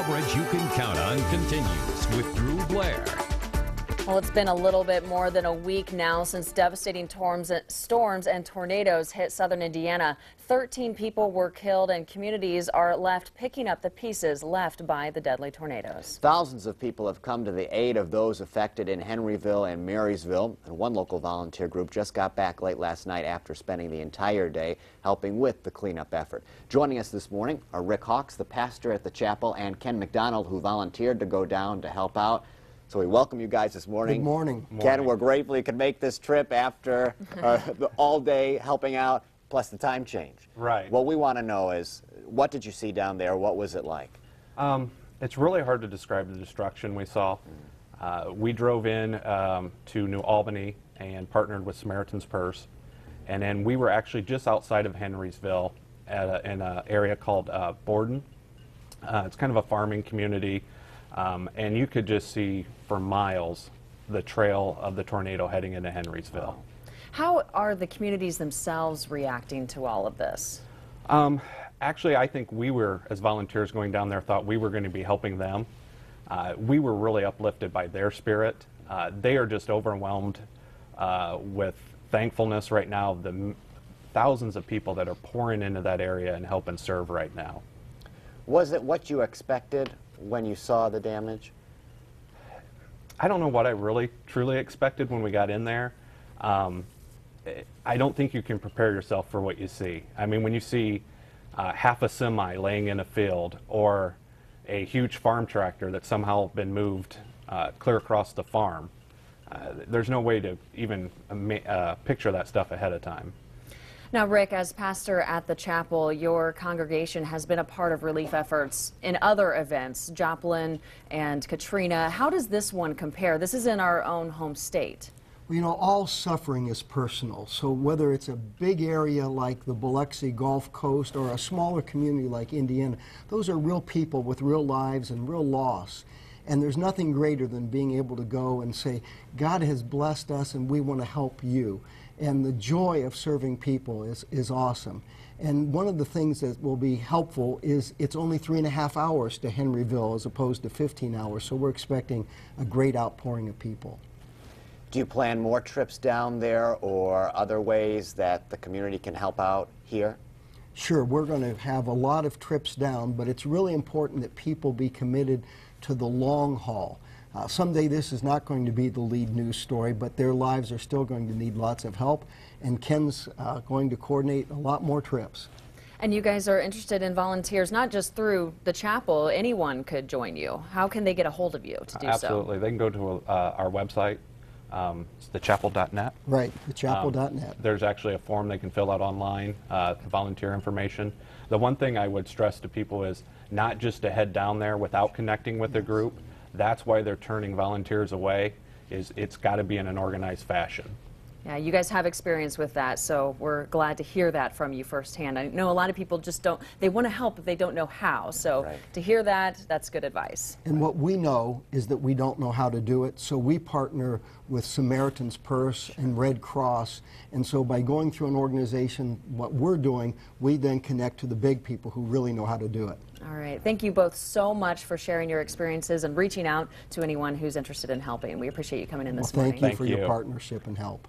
coverage you can count on continues with Drew Blair. Well, it's been a little bit more than a week now since devastating storms and tornadoes hit southern Indiana. 13 people were killed and communities are left picking up the pieces left by the deadly tornadoes. Thousands of people have come to the aid of those affected in Henryville and Marysville. And one local volunteer group just got back late last night after spending the entire day helping with the cleanup effort. Joining us this morning are Rick Hawks, the pastor at the chapel, and Ken McDonald, who volunteered to go down to help out. So we welcome you guys this morning. Good morning. Ken, we're grateful you could make this trip after all day helping out, plus the time change. Right. What we want to know is, what did you see down there? What was it like? It's really hard to describe the destruction we saw. We drove in to New Albany and partnered with Samaritan's Purse. And then we were actually just outside of Henrysville in an area called Borden. It's kind of a farming community. And you could just see for miles the trail of the tornado heading into Henrysville. How are the communities themselves reacting to all of this? Actually, I think we were, as volunteers going down there, thought we were going to be helping them. We were really uplifted by their spirit. They are just overwhelmed with thankfulness right now, the thousands of people that are pouring into that area and help and serve right now. Was it what you expected when you saw the damage? I don't know what I really truly expected when we got in there. I don't think you can prepare yourself for what you see. I mean, when you see half a semi laying in a field or a huge farm tractor that's somehow been moved clear across the farm, there's no way to even picture that stuff ahead of time. Now, Rick, as pastor at the chapel, your congregation has been a part of relief efforts in other events, Joplin and Katrina. How does this one compare? This is in our own home state. Well, you know, all suffering is personal. So whether it's a big area like the Biloxi Gulf Coast or a smaller community like Indiana, those are real people with real lives and real loss. And there's nothing greater than being able to go and say, God has blessed us and we want to help you. And the joy of serving people is awesome. And one of the things that will be helpful is it's only 3.5 hours to Henryville as opposed to 15 hours. So we're expecting a great outpouring of people. Do you plan more trips down there or other ways that the community can help out here? Sure, we're going to have a lot of trips down, but it's really important that people be committed to the long haul. Someday this is not going to be the lead news story, but their lives are still going to need lots of help, and Ken's going to coordinate a lot more trips. And you guys are interested in volunteers, not just through the chapel. Anyone could join you. How can they get a hold of you to do so? Absolutely. They can go to our website. It's thechapel.net. Right, thechapel.net. There's actually a form they can fill out online, volunteer information. The one thing I would stress to people is not just to head down there without connecting with the group. That's why they're turning volunteers away, is it's got to be in an organized fashion. Yeah, you guys have experience with that, so we're glad to hear that from you firsthand. I know a lot of people just don't, they want to help, but they don't know how. So to hear that, that's good advice. And what we know is that we don't know how to do it, so we partner with Samaritan's Purse and Red Cross. And so by going through an organization, what we're doing, we then connect to the big people who really know how to do it. All right. Thank you both so much for sharing your experiences and reaching out to anyone who's interested in helping. We appreciate you coming in this morning. Thank you for your partnership and help.